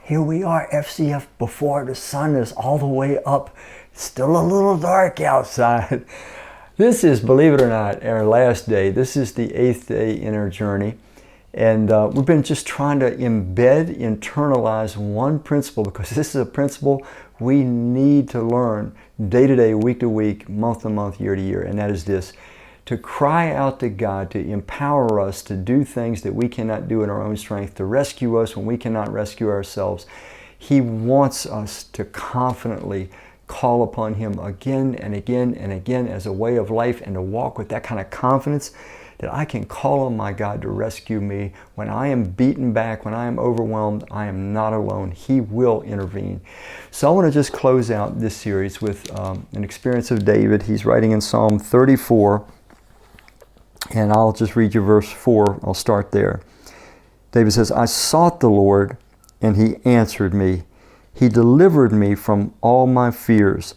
Here we are, FCF, before the sun is all the way up. It's still a little dark outside. This is, believe it or not, our last day. This is the 8th day in our journey. And we've been just trying to embed, internalize one principle, because this is a principle we need to learn day to day, week to week, month to month, year to year. And that is this: to cry out to God, to empower us to do things that we cannot do in our own strength, to rescue us when we cannot rescue ourselves. He wants us to confidently call upon Him again and again and again as a way of life, and to walk with that kind of confidence that I can call on my God to rescue me. When I am beaten back, when I am overwhelmed, I am not alone. He will intervene. So I want to just close out this series with an experience of David. He's writing in Psalm 34, and I'll just read you verse 4. I'll start there. David says, "I sought the Lord, and He answered me. He delivered me from all my fears.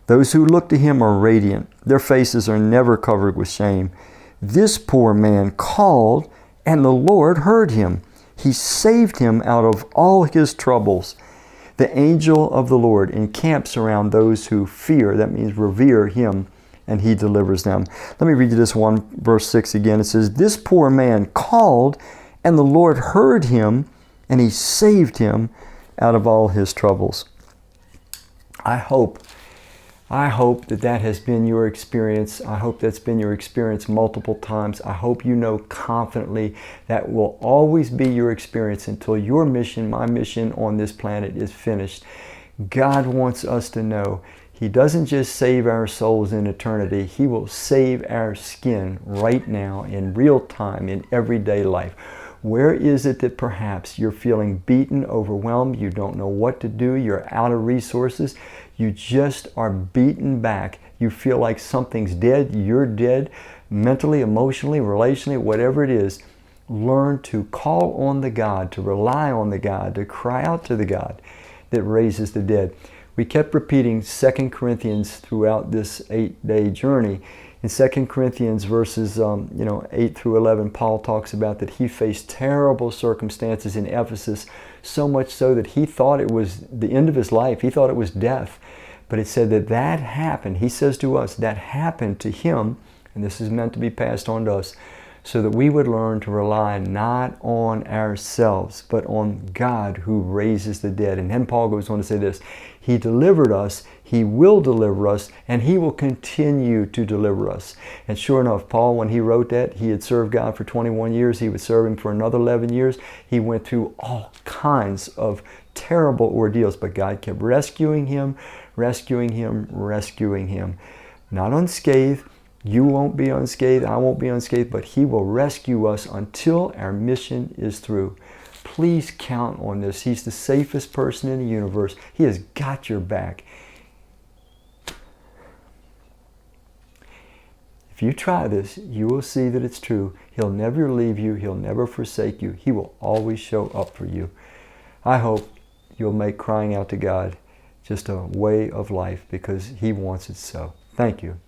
Those who look to Him are radiant. Their faces are never covered with shame. This poor man called, and the Lord heard him. He saved him out of all his troubles. The angel of the Lord encamps around those who fear," that means revere Him, "and He delivers them." Let me read you this one, verse 6 again. It says, "This poor man called, and the Lord heard him, and He saved him out of all his troubles." I hope that has been your experience. I hope that's been your experience multiple times. I hope you know confidently that will always be your experience until your mission, my mission on this planet is finished. God wants us to know He doesn't just save our souls in eternity. He will save our skin right now, in real time, in everyday life. Where is it that perhaps you're feeling beaten, overwhelmed, you don't know what to do, you're out of resources, you just are beaten back, you feel like something's dead, you're dead, mentally, emotionally, relationally, whatever it is? Learn to call on the God, to rely on the God, to cry out to the God that raises the dead. We kept repeating 2 Corinthians throughout this 8-day journey. In 2 Corinthians verses 8 through 11, Paul talks about that he faced terrible circumstances in Ephesus, so much so that he thought it was the end of his life. He thought it was death. But it said that happened. He says to us, that happened to him, and this is meant to be passed on to us, so that we would learn to rely not on ourselves, but on God who raises the dead. And then Paul goes on to say this: He delivered us, He will deliver us, and He will continue to deliver us. And sure enough, Paul, when he wrote that, he had served God for 21 years. He would serve Him for another 11 years. He went through all kinds of terrible ordeals, but God kept rescuing him, rescuing him, rescuing him. Not unscathed. You won't be unscathed, I won't be unscathed, but He will rescue us until our mission is through. Please count on this. He's the safest person in the universe. He has got your back. If you try this, you will see that it's true. He'll never leave you. He'll never forsake you. He will always show up for you. I hope you'll make crying out to God just a way of life, because He wants it so. Thank you.